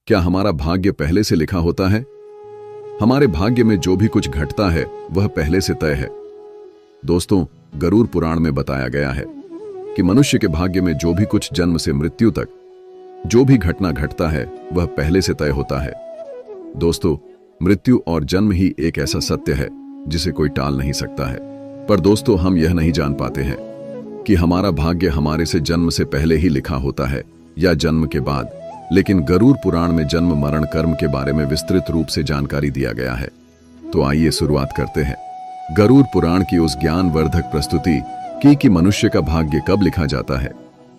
क्या हमारा भाग्य पहले से लिखा होता है? हमारे भाग्य में जो भी कुछ घटता है वह पहले से तय है। दोस्तों, गरुड़ पुराण में बताया गया है कि मनुष्य के भाग्य में जो भी कुछ जन्म से मृत्यु तक जो भी घटना घटता है वह पहले से तय होता है। दोस्तों, मृत्यु और जन्म ही एक ऐसा सत्य है जिसे कोई टाल नहीं सकता है। पर दोस्तों, हम यह नहीं जान पाते हैं कि हमारा भाग्य हमारे से जन्म से पहले ही लिखा होता है या जन्म के बाद। लेकिन गरुड़ पुराण में जन्म मरण कर्म के बारे में विस्तृत रूप से जानकारी दिया गया है। तो आइए शुरुआत करते हैं गरुड़ पुराण की उस ज्ञानवर्धक प्रस्तुति कि मनुष्य का भाग्य कब लिखा जाता है।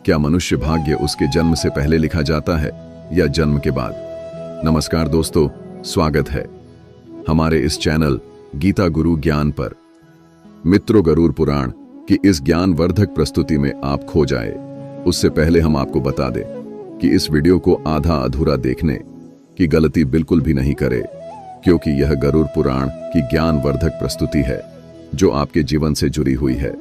क्या मनुष्य भाग्य उसके जन्म से पहले लिखा जाता है या जन्म के बाद? नमस्कार दोस्तों, स्वागत है हमारे इस चैनल गीता गुरु ज्ञान पर। मित्रों, गरुड़ पुराण की इस ज्ञानवर्धक प्रस्तुति में आप खो जाए उससे पहले हम आपको बता दें कि इस वीडियो को आधा अधूरा देखने की गलती बिल्कुल भी नहीं करे, क्योंकि यह गरुड़ पुराण की ज्ञानवर्धक प्रस्तुति है जो आपके जीवन से जुड़ी हुई है।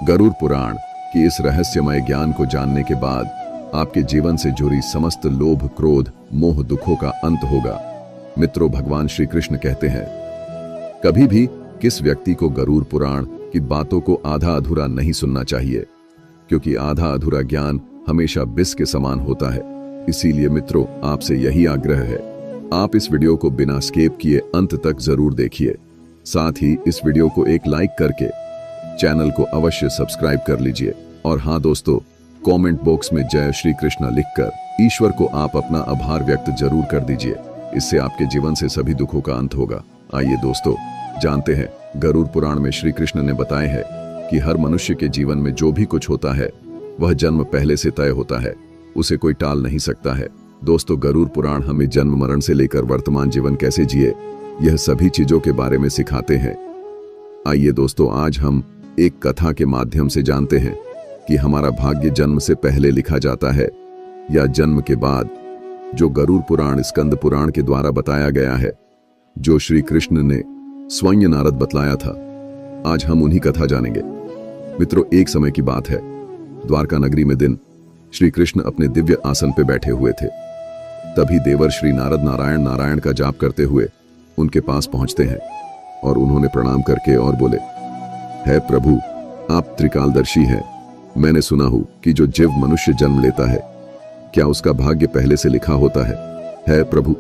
गरुड़ पुराण की इस रहस्यमय ज्ञान को जानने के बाद आपके जीवन से जुड़ी समस्त लोभ, क्रोध, मोह, दुखों का अंत होगा। मित्रों, भगवान श्री कृष्ण कहते हैं, कभी भी किस व्यक्ति को गरुड़ पुराण की बातों को आधा अधूरा नहीं सुनना चाहिए, क्योंकि आधा अधूरा ज्ञान हमेशा विष के समान होता है। इसीलिए मित्रों, आपसे यही आग्रह है, आप इस वीडियो को बिना स्किप किए अंत तक जरूर देखिए। साथ ही इस वीडियो को एक लाइक करके चैनल को अवश्य सब्सक्राइब कर लीजिए। और हाँ दोस्तों, कमेंट बॉक्स में जय श्री कृष्ण लिखकर ईश्वर को आप अपना आभार व्यक्त जरूर कर दीजिए। इससे आपके जीवन से सभी दुखों का अंत होगा। आइए दोस्तों, जानते हैं गरुड़ पुराण में श्री कृष्ण ने बताया है कि हर मनुष्य के जीवन में जो भी कुछ होता है वह जन्म पहले से तय होता है, उसे कोई टाल नहीं सकता है। दोस्तों, गरुड़ पुराण हमें जन्म मरण से लेकर वर्तमान जीवन कैसे जिए, यह सभी चीजों के बारे में सिखाते हैं। आइए दोस्तों, आज हम एक कथा के माध्यम से जानते हैं कि हमारा भाग्य जन्म से पहले लिखा जाता है या जन्म के बाद, जो गरुड़ पुराण स्कंद पुराण के द्वारा बताया गया है, जो श्री कृष्ण ने स्वयं नारद बतलाया था। आज हम उन्हीं कथा जानेंगे। मित्रों, एक समय की बात है, द्वारका नगरी में दिन श्री कृष्ण अपने दिव्य आसन पे बैठे हुए थे। तभी देवर श्री नारद नारायण नारायण का जाप करते हुए उनके पास पहुंचते हैं और उन्होंने प्रणाम करके और बोले, है प्रभु, आप त्रिकालदर्शी हैं। मैंने सुना हूं कि जो जीव मनुष्य जन्म लेता है, क्या उसका भाग्य पहले से लिखा होता है? है प्रभु,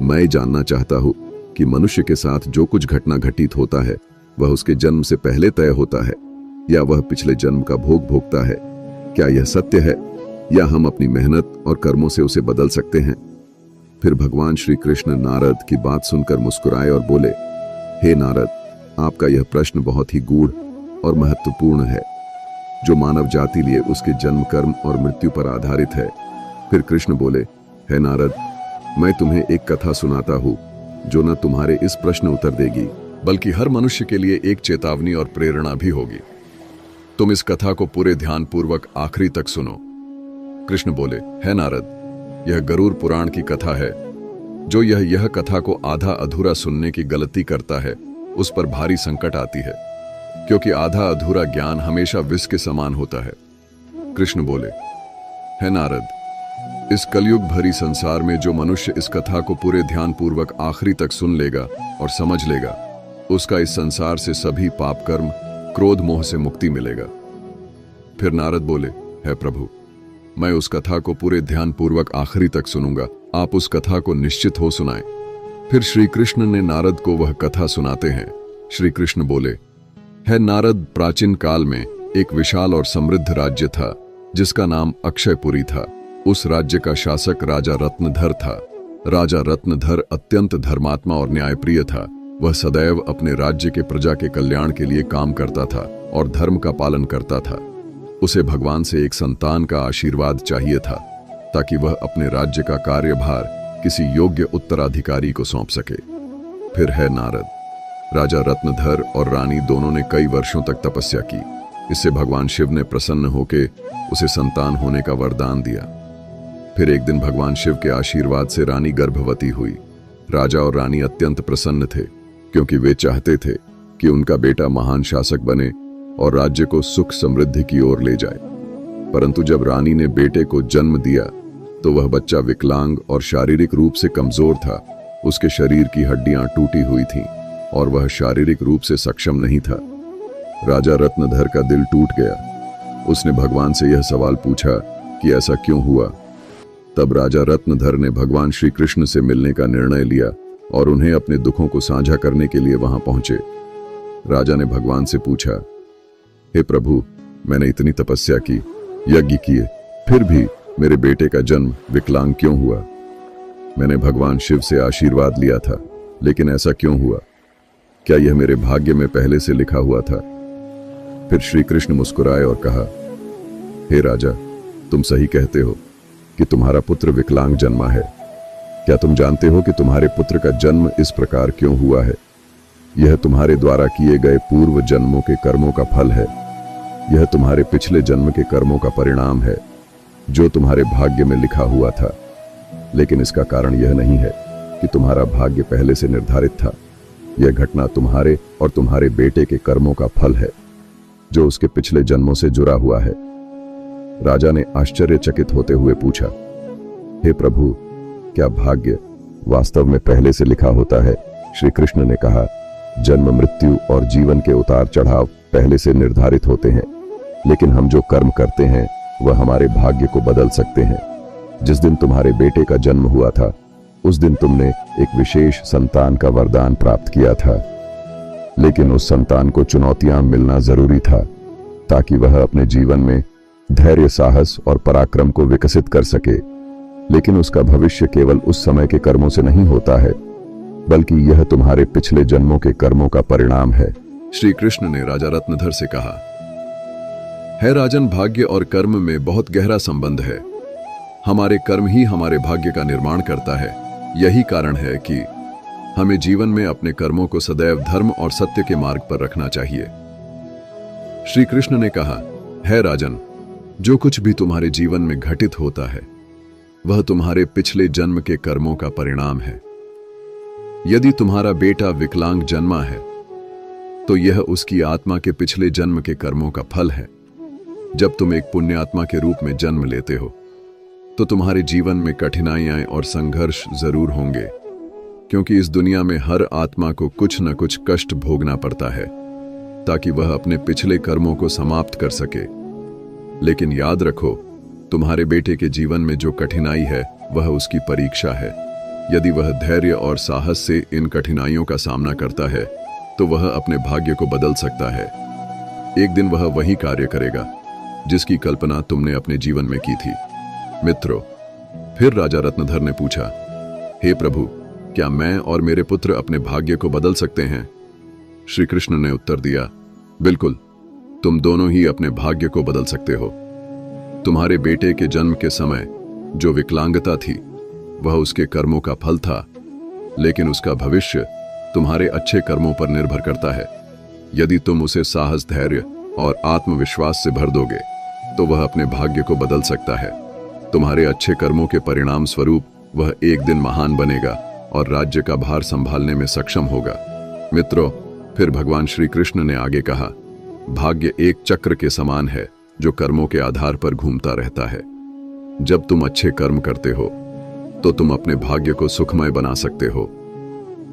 मैं जानना चाहता हूं कि मनुष्य के साथ जो कुछ घटना घटित होता है वह उसके जन्म से पहले तय होता है या वह पिछले जन्म का भोग भोगता है? क्या यह सत्य है या हम अपनी मेहनत और कर्मों से उसे बदल सकते हैं? फिर भगवान श्री कृष्ण नारद की बात सुनकर मुस्कुराए और बोले, हे नारद, आपका यह प्रश्न बहुत ही गूढ़ और महत्वपूर्ण है, जो मानव जाति लिए उसके जन्म, कर्म और मृत्यु पर आधारित है। फिर कृष्ण बोले, हे नारद, मैं तुम्हें एक कथा सुनाता हूं जो न तुम्हारे इस प्रश्न उत्तर देगी, बल्कि हर मनुष्य के लिए एक चेतावनी और प्रेरणा भी होगी। तुम इस कथा को पूरे ध्यान पूर्वक आखिरी तक सुनो। कृष्ण बोले, हे नारद, यह गरुड़ पुराण की कथा है। जो यह कथा को आधा अधूरा सुनने की गलती करता है उस पर भारी संकट आती है, क्योंकि आधा अधूरा ज्ञान हमेशा विष के समान होता है। कृष्ण बोले, हे नारद, इस कलयुग भरी संसार में जो मनुष्य इस कथा को पूरे ध्यान पूर्वक आखिरी तक सुन लेगा और समझ लेगा, उसका इस संसार से सभी पाप कर्म, क्रोध, मोह से मुक्ति मिलेगा। फिर नारद बोले, हे प्रभु, मैं उस कथा को पूरे ध्यान पूर्वक आखिरी तक सुनूंगा, आप उस कथा को निश्चित हो सुनाएं। फिर श्री कृष्ण ने नारद को वह कथा सुनाते हैं। श्री कृष्ण बोले, है नारद, प्राचीन काल में एक विशाल और समृद्ध राज्य था जिसका नाम अक्षयपुरी था। उस राज्य का शासक राजा रत्नधर था। राजा रत्नधर अत्यंत धर्मात्मा और न्यायप्रिय था। वह सदैव अपने राज्य के प्रजा के कल्याण के लिए काम करता था और धर्म का पालन करता था। उसे भगवान से एक संतान का आशीर्वाद चाहिए था ताकि वह अपने राज्य का कार्यभार किसी योग्य उत्तराधिकारी को सौंप सके। फिर है नारद, राजा रत्नधर और रानी दोनों ने कई वर्षों तक तपस्या की। इससे भगवान शिव ने प्रसन्न होकर उसे संतान होने का वरदान दिया। फिर एक दिन भगवान शिव के आशीर्वाद से रानी गर्भवती हुई। राजा और रानी अत्यंत प्रसन्न थे, क्योंकि वे चाहते थे कि उनका बेटा महान शासक बने और राज्य को सुख समृद्धि की ओर ले जाए। परंतु जब रानी ने बेटे को जन्म दिया तो वह बच्चा विकलांग और शारीरिक रूप से कमजोर था। उसके शरीर की हड्डियां टूटी हुई थीं और वह शारीरिक रूप से सक्षम नहीं था। राजा रत्नधर का दिल टूट गया। उसने भगवान से यह सवाल पूछा कि ऐसा क्यों हुआ। तब राजा रत्नधर ने भगवान श्री कृष्ण से मिलने का निर्णय लिया और उन्हें अपने दुखों को साझा करने के लिए वहां पहुंचे। राजा ने भगवान से पूछा, हे प्रभु, मैंने इतनी तपस्या की, यज्ञ किए, फिर भी मेरे बेटे का जन्म विकलांग क्यों हुआ? मैंने भगवान शिव से आशीर्वाद लिया था, लेकिन ऐसा क्यों हुआ? क्या यह मेरे भाग्य में पहले से लिखा हुआ था? फिर श्री कृष्ण मुस्कुराए और कहा, हे राजा, तुम सही कहते हो कि तुम्हारा पुत्र विकलांग जन्मा है। क्या तुम जानते हो कि तुम्हारे पुत्र का जन्म इस प्रकार क्यों हुआ है? यह तुम्हारे द्वारा किए गए पूर्व जन्मों के कर्मों का फल है। यह तुम्हारे पिछले जन्म के कर्मों का परिणाम है, जो तुम्हारे भाग्य में लिखा हुआ था। लेकिन इसका कारण यह नहीं है कि तुम्हारा भाग्य पहले से निर्धारित था। यह घटना तुम्हारे और तुम्हारे बेटे के कर्मों का फल है, जो उसके पिछले जन्मों से जुड़ा हुआ है। राजा ने आश्चर्यचकित होते हुए पूछा, हे प्रभु, क्या भाग्य वास्तव में पहले से लिखा होता है? श्री कृष्ण ने कहा, जन्म, मृत्यु और जीवन के उतार चढ़ाव पहले से निर्धारित होते हैं, लेकिन हम जो कर्म करते हैं वह हमारे भाग्य को बदल सकते हैं। जिस दिन तुम्हारे बेटे का जन्म हुआ था, उस दिन तुमने एक विशेष संतान का वरदान प्राप्त किया था, लेकिन उस संतान को चुनौतियां मिलना जरूरी था ताकि वह अपने जीवन में धैर्य, साहस और पराक्रम को विकसित कर सके। लेकिन उसका भविष्य केवल उस समय के कर्मों से नहीं होता है, बल्कि यह तुम्हारे पिछले जन्मों के कर्मों का परिणाम है। श्री कृष्ण ने राजा रत्नधर से कहा, है राजन, भाग्य और कर्म में बहुत गहरा संबंध है। हमारे कर्म ही हमारे भाग्य का निर्माण करता है। यही कारण है कि हमें जीवन में अपने कर्मों को सदैव धर्म और सत्य के मार्ग पर रखना चाहिए। श्री कृष्ण ने कहा, है राजन, जो कुछ भी तुम्हारे जीवन में घटित होता है वह तुम्हारे पिछले जन्म के कर्मों का परिणाम है। यदि तुम्हारा बेटा विकलांग जन्मा है तो यह उसकी आत्मा के पिछले जन्म के कर्मों का फल है। जब तुम एक पुण्य आत्मा के रूप में जन्म लेते हो तो तुम्हारे जीवन में कठिनाइयां और संघर्ष जरूर होंगे, क्योंकि इस दुनिया में हर आत्मा को कुछ न कुछ कष्ट भोगना पड़ता है ताकि वह अपने पिछले कर्मों को समाप्त कर सके। लेकिन याद रखो, तुम्हारे बेटे के जीवन में जो कठिनाई है वह उसकी परीक्षा है। यदि वह धैर्य और साहस से इन कठिनाइयों का सामना करता है तो वह अपने भाग्य को बदल सकता है। एक दिन वह वही कार्य करेगा जिसकी कल्पना तुमने अपने जीवन में की थी। मित्रों, फिर राजा रत्नधर ने पूछा, हे प्रभु, क्या मैं और मेरे पुत्र अपने भाग्य को बदल सकते हैं? श्री कृष्ण ने उत्तर दिया, बिल्कुल, तुम दोनों ही अपने भाग्य को बदल सकते हो। तुम्हारे बेटे के जन्म के समय जो विकलांगता थी वह उसके कर्मों का फल था, लेकिन उसका भविष्य तुम्हारे अच्छे कर्मों पर निर्भर करता है। यदि तुम उसे साहस, धैर्य और आत्मविश्वास से भर दोगे तो वह अपने भाग्य को बदल सकता है। तुम्हारे अच्छे कर्मों के परिणाम स्वरूप वह एक दिन महान बनेगा और राज्य का भार संभालने में सक्षम होगा। मित्रों, फिर भगवान श्री कृष्ण ने आगे कहा, भाग्य एक चक्र के समान है जो कर्मों के आधार पर घूमता रहता है। जब तुम अच्छे कर्म करते हो तो तुम अपने भाग्य को सुखमय बना सकते हो।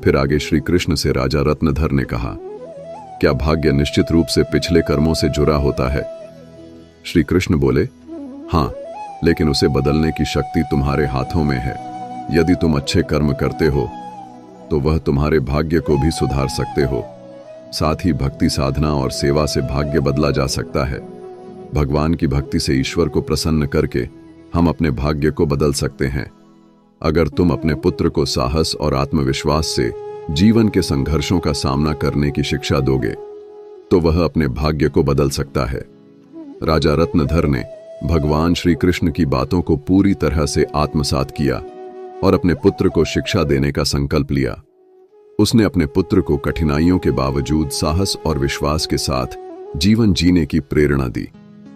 फिर आगे श्री कृष्ण से राजा रत्नधर ने कहा, क्या भाग्य निश्चित रूप से पिछले कर्मों से जुड़ा होता है? श्री कृष्ण बोले, हाँ, लेकिन उसे बदलने की शक्ति तुम्हारे हाथों में है। यदि तुम अच्छे कर्म करते हो तो वह तुम्हारे भाग्य को भी सुधार सकते हो। साथ ही भक्ति, साधना और सेवा से भाग्य बदला जा सकता है। भगवान की भक्ति से ईश्वर को प्रसन्न करके हम अपने भाग्य को बदल सकते हैं। अगर तुम अपने पुत्र को साहस और आत्मविश्वास से जीवन के संघर्षों का सामना करने की शिक्षा दोगे तो वह अपने भाग्य को बदल सकता है। राजा रत्नधर ने भगवान श्री कृष्ण की बातों को पूरी तरह से आत्मसात किया और अपने पुत्र को शिक्षा देने का संकल्प लिया। उसने अपने पुत्र को कठिनाइयों के बावजूद साहस और विश्वास के साथ जीवन जीने की प्रेरणा दी।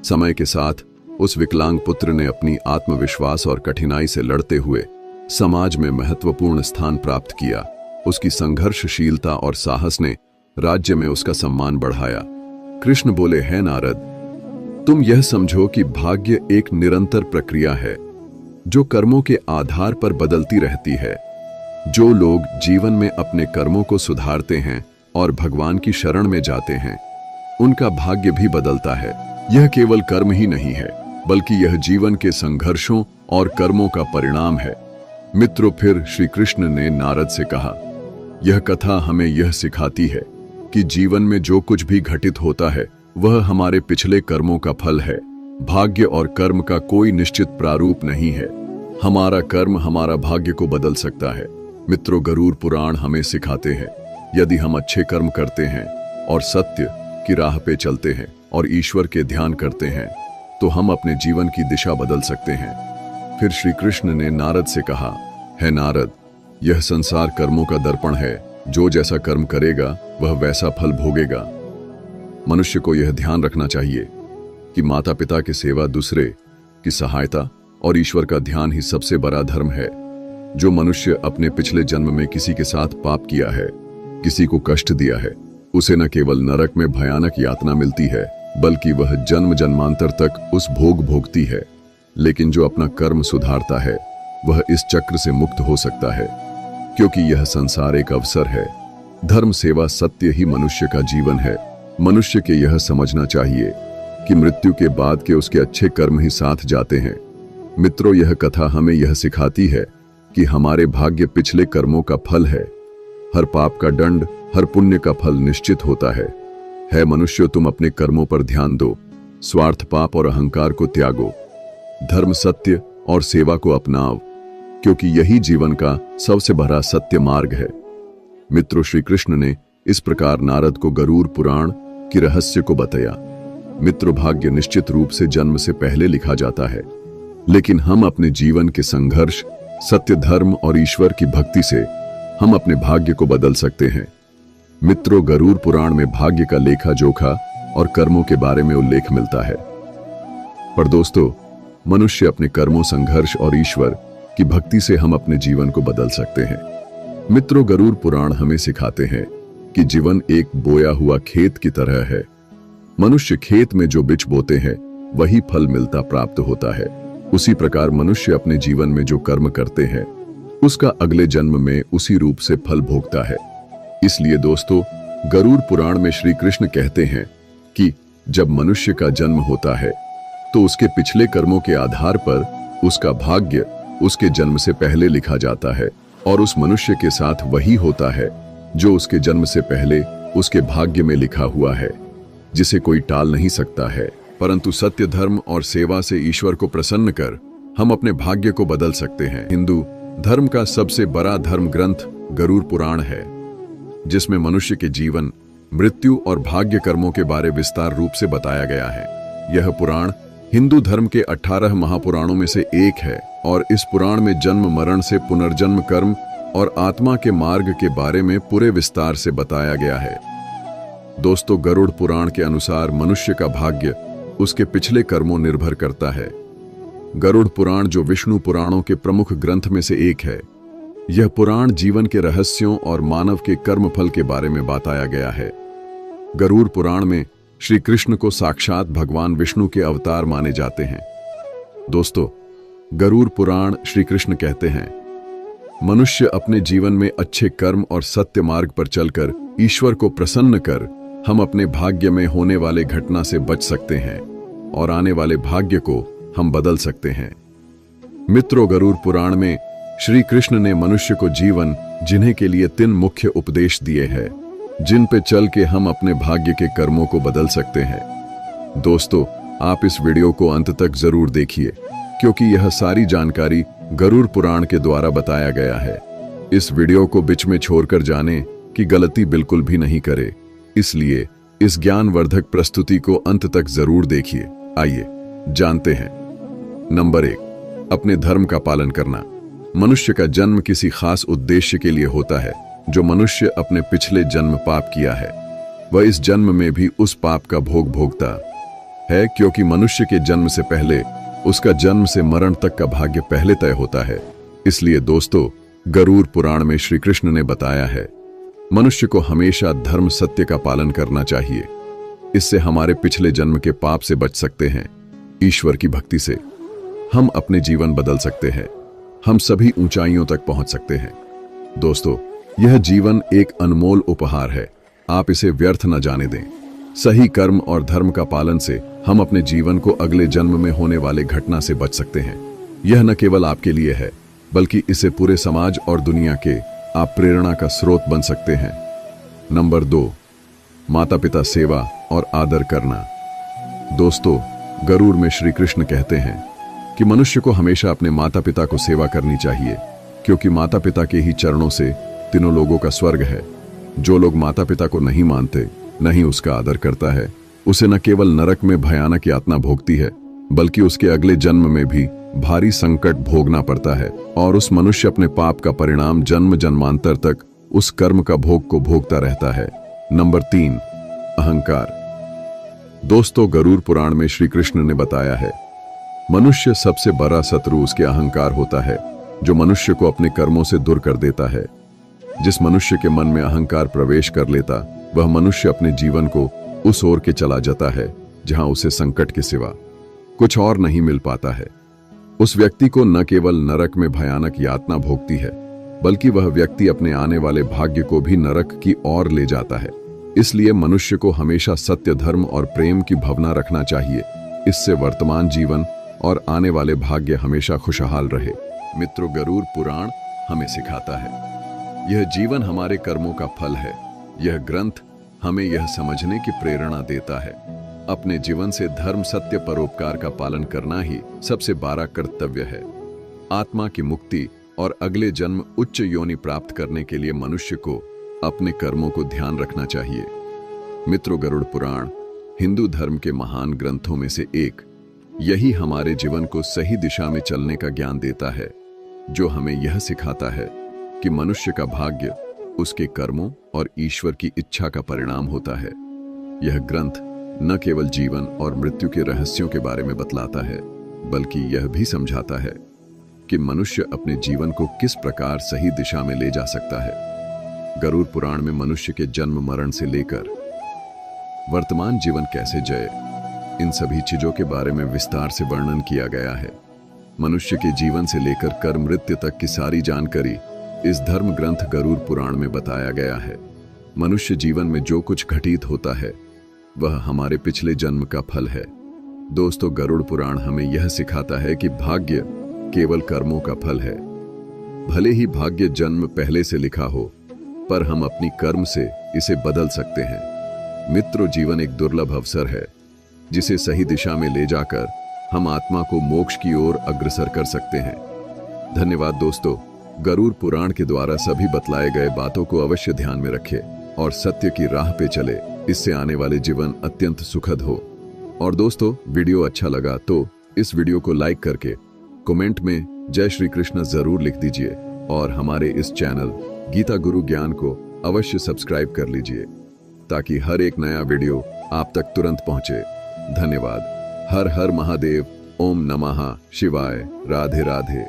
समय के साथ उस विकलांग पुत्र ने अपनी आत्मविश्वास और कठिनाई से लड़ते हुए समाज में महत्वपूर्ण स्थान प्राप्त किया। उसकी संघर्षशीलता और साहस ने राज्य में उसका सम्मान बढ़ाया। कृष्ण बोले, है नारद, तुम यह समझो कि भाग्य एक निरंतर प्रक्रिया है। जो कर्मों के आधार पर बदलती रहती है। जो लोग जीवन में अपने कर्मों को सुधारते हैं और भगवान की शरण में जाते हैं, उनका भाग्य भी बदलता है। यह केवल कर्म ही नहीं है, बल्कि यह जीवन के संघर्षों और कर्मों का परिणाम है। मित्रों, फिर श्री कृष्ण ने नारद से कहा, यह कथा हमें यह सिखाती है कि जीवन में जो कुछ भी घटित होता है वह हमारे पिछले कर्मों का फल है। भाग्य और कर्म का कोई निश्चित प्रारूप नहीं है। हमारा कर्म हमारा भाग्य को बदल सकता है। मित्रों, गरुड़ पुराण हमें सिखाते हैं, यदि हम अच्छे कर्म करते हैं और सत्य की राह पे चलते हैं और ईश्वर के ध्यान करते हैं, तो हम अपने जीवन की दिशा बदल सकते हैं। फिर श्री कृष्ण ने नारद से कहा, है नारद, यह संसार कर्मों का दर्पण है। जो जैसा कर्म करेगा वह वैसा फल भोगेगा। मनुष्य को यह ध्यान रखना चाहिए कि माता पिता की सेवा, दूसरे की सहायता और ईश्वर का ध्यान ही सबसे बड़ा धर्म है। जो मनुष्य अपने पिछले जन्म में किसी के साथ पाप किया है, किसी को कष्ट दिया है, उसे न केवल नरक में भयानक यातना मिलती है, बल्कि वह जन्म जन्मांतर तक उस भोग भोगती है। लेकिन जो अपना कर्म सुधारता है वह इस चक्र से मुक्त हो सकता है, क्योंकि यह संसार एक अवसर है। धर्म, सेवा, सत्य ही मनुष्य का जीवन है। मनुष्य के यह समझना चाहिए कि मृत्यु के बाद के उसके अच्छे कर्म ही साथ जाते हैं। मित्रों, यह कथा हमें यह सिखाती है कि हमारे भाग्य पिछले कर्मों का फल है। हर पाप का दंड, हर पुण्य का फल निश्चित होता है मनुष्य, तुम अपने कर्मों पर ध्यान दो, स्वार्थ, पाप और अहंकार को त्यागो, धर्म, सत्य और सेवा को अपनाओ, क्योंकि यही जीवन का सबसे बड़ा सत्य मार्ग है। मित्रों, श्री कृष्ण ने इस प्रकार नारद को गरुड़ पुराण की रहस्य को बताया। मित्रों, भाग्य निश्चित रूप से जन्म से पहले लिखा जाता है, लेकिन हम अपने जीवन के संघर्ष, सत्य, धर्म और ईश्वर की भक्ति से हम अपने भाग्य को बदल सकते हैं। मित्रों, गरुड़ पुराण में भाग्य का लेखा जोखा और कर्मों के बारे में उल्लेख मिलता है। पर दोस्तों, मनुष्य अपने कर्मों, संघर्ष और ईश्वर की भक्ति से हम अपने जीवन को बदल सकते हैं। मित्रों, गरुड़ पुराण हमें सिखाते हैं कि जीवन एक बोया हुआ खेत की तरह है। मनुष्य खेत में जो बीज बोते हैं वही फल मिलता प्राप्त होता है। उसी प्रकार मनुष्य अपने जीवन में जो कर्म करते हैं उसका अगले जन्म में उसी रूप से फल भोगता है। इसलिए दोस्तों, गरुड़ पुराण में श्री कृष्ण कहते हैं कि जब मनुष्य का जन्म होता है तो उसके पिछले कर्मों के आधार पर उसका भाग्य उसके जन्म से पहले लिखा जाता है, और उस मनुष्य के साथ वही होता है जो उसके जन्म से पहले उसके भाग्य में लिखा हुआ है, जिसे कोई टाल नहीं सकता है। परंतु सत्य, धर्म और सेवा से ईश्वर को प्रसन्न कर हम अपने भाग्य को बदल सकते हैं। हिंदू धर्म का सबसे बड़ा धर्म ग्रंथ गरुड़ पुराण है, जिसमें मनुष्य के जीवन, मृत्यु और भाग्य कर्मों के बारे विस्तार रूप से बताया गया है। यह पुराण हिंदू धर्म के 18 महापुराणों में से एक है, और इस पुराण में जन्म, मरण से पुनर्जन्म, कर्म और आत्मा के मार्ग के बारे में पूरे विस्तार से बताया गया है। दोस्तों, गरुड़ पुराण के अनुसार मनुष्य का भाग्य उसके पिछले कर्मों निर्भर करता है। गरुड़ पुराण, जो विष्णु पुराणों के प्रमुख ग्रंथ में से एक है, यह पुराण जीवन के रहस्यों और मानव के कर्म फल के बारे में बताया गया है। गरुड़ पुराण में श्री कृष्ण को साक्षात भगवान विष्णु के अवतार माने जाते हैं। दोस्तों, गरुड़ पुराण श्री कृष्ण कहते हैं, मनुष्य अपने जीवन में अच्छे कर्म और सत्य मार्ग पर चलकर ईश्वर को प्रसन्न कर हम अपने भाग्य में होने वाले घटना से बच सकते हैं और आने वाले भाग्य को हम बदल सकते हैं। मित्रों, गरुड़ पुराण में श्री कृष्ण ने मनुष्य को जीवन जीने के लिए 3 मुख्य उपदेश दिए हैं, जिन पे चल के हम अपने भाग्य के कर्मों को बदल सकते हैं। दोस्तों, आप इस वीडियो को अंत तक जरूर देखिए, क्योंकि यह सारी जानकारी गरुड़ पुराण के द्वारा बताया गया है। इस वीडियो को बीच में छोड़कर जाने की गलती बिल्कुल भी नहीं करे, इसलिए इस ज्ञानवर्धक प्रस्तुति को अंत तक जरूर देखिए। आइए जानते हैं। नंबर 1, अपने धर्म का पालन करना। मनुष्य का जन्म किसी खास उद्देश्य के लिए होता है। जो मनुष्य अपने पिछले जन्म पाप किया है वह इस जन्म में भी उस पाप का भोग भोगता है, क्योंकि मनुष्य के जन्म से पहले उसका जन्म से मरण तक का भाग्य पहले तय होता है। इसलिए दोस्तों, गरुड़ पुराण में श्री कृष्ण ने बताया है, मनुष्य को हमेशा धर्म, सत्य का पालन करना चाहिए। इससे हमारे पिछले जन्म के पाप से बच सकते हैं, ईश्वर की भक्ति से। हम अपने जीवन बदल सकते हैं। हम सभी ऊंचाइयों तक पहुंच सकते हैं। दोस्तों, यह जीवन एक अनमोल उपहार है। आप इसे व्यर्थ न जाने दें। सही कर्म और धर्म का पालन से हम अपने जीवन को अगले जन्म में होने वाले घटना से बच सकते हैं। यह न केवल आपके लिए है, बल्कि इसे पूरे समाज और दुनिया के आप प्रेरणा का स्रोत बन सकते हैं। नंबर 2, माता पिता सेवा और आदर करना। दोस्तों, गरुड़ में श्री कृष्ण कहते हैं कि मनुष्य को हमेशा अपने माता पिता को सेवा करनी चाहिए, क्योंकि माता पिता के ही चरणों से तीनों लोगों का स्वर्ग है। जो लोग माता पिता को नहीं मानते, नहीं उसका आदर करता है, उसे न केवल नरक में भयानक यातना भोगती है, बल्कि उसके अगले जन्म में भी भारी संकट भोगना पड़ता है और उस मनुष्य अपने पाप का परिणाम जन्म जन्मांतर तक उस कर्म का भोग को भोगता रहता है। नंबर 3, अहंकार। दोस्तों, गरुड़ पुराण में श्री कृष्ण ने बताया है, मनुष्य सबसे बड़ा शत्रु उसके अहंकार होता है, जो मनुष्य को अपने कर्मों से दूर कर देता है। जिस मनुष्य के मन में अहंकार प्रवेश कर लेता, वह मनुष्य अपने जीवन को उस ओर के चला जाता है जहां उसे संकट के सिवा कुछ और नहीं मिल पाता है। उस व्यक्ति को न केवल नरक में भयानक यातना भोगती है, बल्कि वह व्यक्ति अपने आने वाले भाग्य को भी नरक की ओर ले जाता है। इसलिए मनुष्य को हमेशा सत्य, धर्म और प्रेम की भावना रखना चाहिए। इससे वर्तमान जीवन और आने वाले भाग्य हमेशा खुशहाल रहे। मित्रों, गरुड़ पुराण हमें सिखाता है, यह जीवन हमारे कर्मों का फल है। यह ग्रंथ हमें यह समझने की प्रेरणा देता है, अपने जीवन से धर्म, सत्य, परोपकार का पालन करना ही सबसे बड़ा कर्तव्य है। आत्मा की मुक्ति और अगले जन्म उच्च योनि प्राप्त करने के लिए मनुष्य को अपने कर्मों को ध्यान रखना चाहिए। मित्रों, गरुड़ पुराण हिंदू धर्म के महान ग्रंथों में से एक। यही हमारे जीवन को सही दिशा में चलने का ज्ञान देता है, जो हमें यह सिखाता है कि मनुष्य का भाग्य उसके कर्मों और ईश्वर की इच्छा का परिणाम होता है। यह ग्रंथ न केवल जीवन और मृत्यु के रहस्यों के बारे में बतलाता है, बल्कि यह भी समझाता है कि मनुष्य अपने जीवन को किस प्रकार सही दिशा में ले जा सकता है। गरुड़ पुराण में मनुष्य के जन्म मरण से लेकर वर्तमान जीवन कैसे जय, इन सभी चीजों के बारे में विस्तार से वर्णन किया गया है। मनुष्य के जीवन से लेकर कर मृत्यु तक की सारी जानकारी इस धर्म ग्रंथ गरुड़ पुराण में बताया गया है। मनुष्य जीवन में जो कुछ घटित होता है, वह हमारे पिछले जन्म का फल है। दोस्तों, गरुड़ पुराण हमें यह सिखाता है कि भाग्य केवल कर्मों का फल है। भले ही भाग्य जन्म पहले से लिखा हो, पर हम अपनी कर्म से इसे बदल सकते हैं। मित्रों, जीवन एक दुर्लभ अवसर है, जिसे सही दिशा में ले जाकर हम आत्मा को मोक्ष की ओर अग्रसर कर सकते हैं। धन्यवाद दोस्तों। गरुड़ पुराण के द्वारा सभी बतलाए गए बातों को अवश्य ध्यान में रखें और सत्य की राह पे चले। इससे आने वाले जीवन अत्यंत सुखद हो। और दोस्तों, वीडियो अच्छा लगा तो इस वीडियो को लाइक करके कमेंट में जय श्री कृष्ण जरूर लिख दीजिए और हमारे इस चैनल गीता गुरु ज्ञान को अवश्य सब्सक्राइब कर लीजिए, ताकि हर एक नया वीडियो आप तक तुरंत पहुंचे। धन्यवाद। हर हर महादेव। ओम नमः शिवाय। राधे राधे।